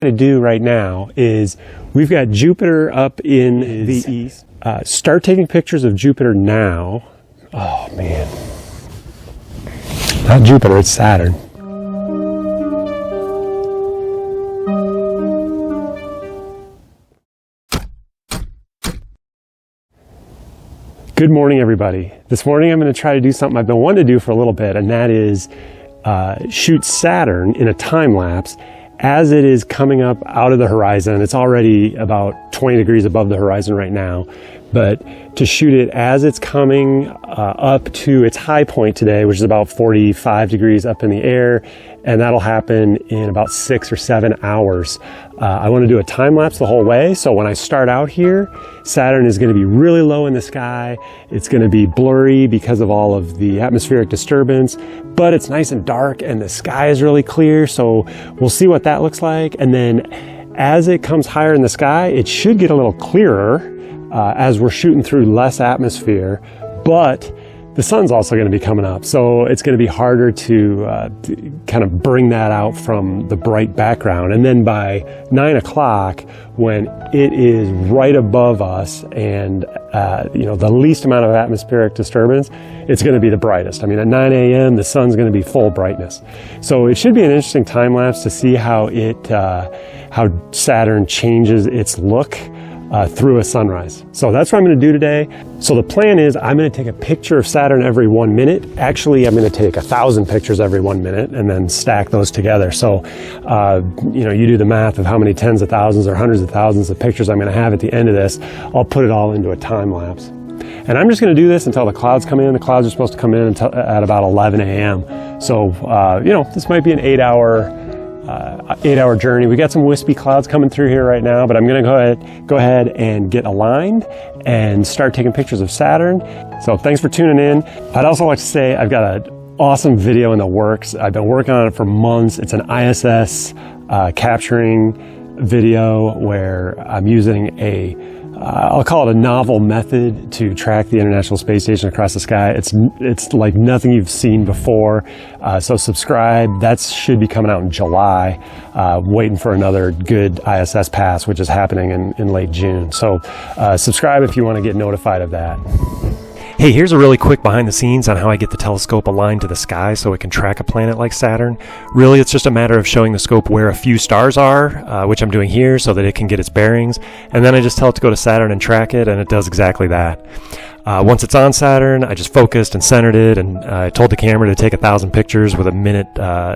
To do right now is we've got Jupiter up in the east. Start taking pictures of Jupiter now. Oh man, not Jupiter, it's Saturn. Good morning, everybody. This morning I'm going to try to do something I've been wanting to do for a little bit, and that is shoot Saturn in a time lapse as it is coming up out of the horizon. It's already about 20 degrees above the horizon right now, but to shoot it as it's coming up to its high point today, which is about 45 degrees up in the air, and that'll happen in about 6 or 7 hours. I want to do a time lapse the whole way, so when I start out here, Saturn is going to be really low in the sky. It's going to be blurry because of all of the atmospheric disturbance, but it's nice and dark and the sky is really clear, so we'll see what that looks like. And then as it comes higher in the sky, it should get a little clearer as we're shooting through less atmosphere, but the sun's also going to be coming up, so it's going to be harder to kind of bring that out from the bright background. And then by 9 o'clock, when it is right above us and the least amount of atmospheric disturbance, it's going to be the brightest. I mean, at 9 a.m. the sun's going to be full brightness, so it should be an interesting time lapse to see how Saturn changes its look through a sunrise. So that's what I'm going to do today. So the plan is I'm going to take a picture of Saturn every 1 minute. Actually, I'm going to take 1,000 pictures every 1 minute and then stack those together. So, you do the math of how many tens of thousands or hundreds of thousands of pictures I'm going to have at the end of this. I'll put it all into a time lapse. And I'm just going to do this until the clouds come in. The clouds are supposed to come in at about 11 a.m. So, this might be an 8-hour journey. We got some wispy clouds coming through here right now, but I'm going to go ahead and get aligned and start taking pictures of Saturn. So thanks for tuning in. I'd also like to say I've got an awesome video in the works. I've been working on it for months. It's an ISS capturing video where I'm using I'll call it a novel method to track the International Space Station across the sky. It's like nothing you've seen before. So subscribe. That should be coming out in July. Waiting for another good ISS pass, which is happening in late June. So subscribe if you want to get notified of that. Hey, here's a really quick behind the scenes on how I get the telescope aligned to the sky so it can track a planet like Saturn. Really, it's just a matter of showing the scope where a few stars are, which I'm doing here so that it can get its bearings. And then I just tell it to go to Saturn and track it, and it does exactly that. Once it's on Saturn, I just focused and centered it, and I told the camera to take 1,000 pictures with a minute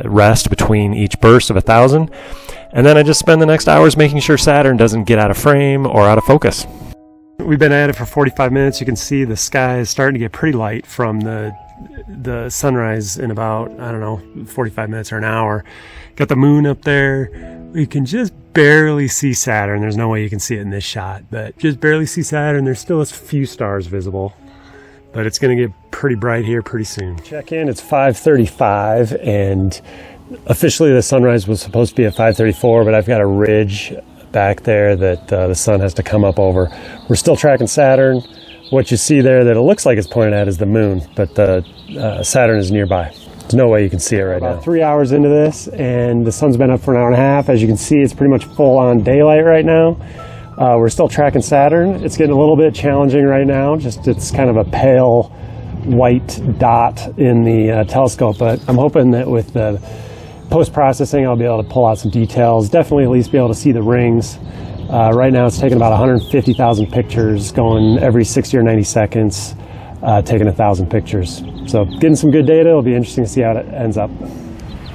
rest between each burst of 1,000. And then I just spend the next hours making sure Saturn doesn't get out of frame or out of focus. We've been at it for 45 minutes. You can see the sky is starting to get pretty light from the sunrise in about, 45 minutes or an hour. Got the moon up there. We can just barely see Saturn. There's no way you can see it in this shot, but just barely see Saturn. There's still a few stars visible, but it's going to get pretty bright here pretty soon. Check in, it's 5:35, and officially the sunrise was supposed to be at 5:34, but I've got a ridge back there that the sun has to come up over. We're still tracking Saturn. What you see there that it looks like it's pointed at is the moon, but the Saturn is nearby. There's no way you can see it right now. 3 hours into this, and the sun's been up for an hour and a half. As you can see, it's pretty much full on daylight right now. We're still tracking Saturn. It's getting a little bit challenging right now. It's kind of a pale white dot in the telescope, but I'm hoping that with the post-processing I'll be able to pull out some details, definitely at least be able to see the rings. Right now it's taking about 150,000 pictures, going every 60 or 90 seconds, taking 1,000 pictures. So getting some good data. It'll be interesting to see how it ends up.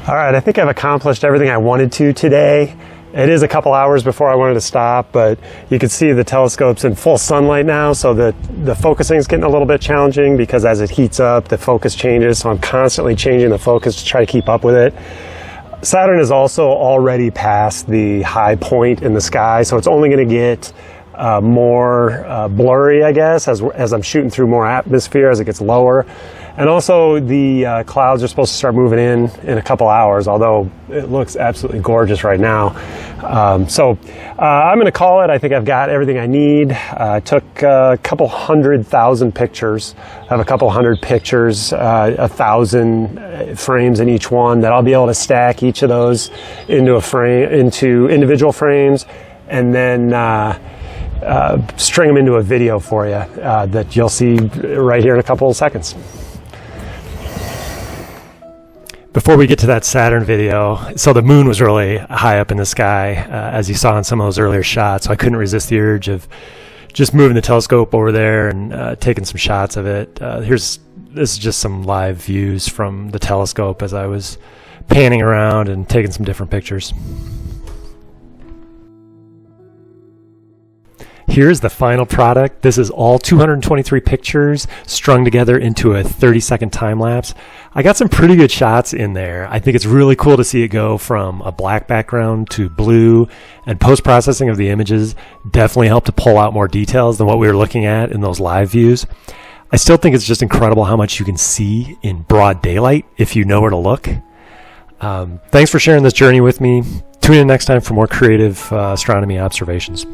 All right, I think I've accomplished everything I wanted to today. It is a couple hours before I wanted to stop, but you can see the telescope's in full sunlight now, so the focusing is getting a little bit challenging because as it heats up, the focus changes, so I'm constantly changing the focus to try to keep up with it. Saturn is also already past the high point in the sky, so it's only going to get more blurry, I guess, as I'm shooting through more atmosphere as it gets lower. And also the clouds are supposed to start moving in a couple hours, although it looks absolutely gorgeous right now. So I'm going to call it. I think I've got everything I need. I took a couple 100,000 pictures. I have a couple hundred pictures, 1,000 frames in each one that I'll be able to stack each of those into a frame, into individual frames, and then string them into a video for you that you'll see right here in a couple of seconds. Before we get to that Saturn video, so the moon was really high up in the sky, as you saw in some of those earlier shots, so I couldn't resist the urge of just moving the telescope over there and taking some shots of it. This is just some live views from the telescope as I was panning around and taking some different pictures. Here's the final product. This is all 223 pictures strung together into a 30-second time lapse. I got some pretty good shots in there. I think it's really cool to see it go from a black background to blue, and post-processing of the images definitely helped to pull out more details than what we were looking at in those live views. I still think it's just incredible how much you can see in broad daylight if you know where to look. Thanks for sharing this journey with me. Tune in next time for more creative astronomy observations.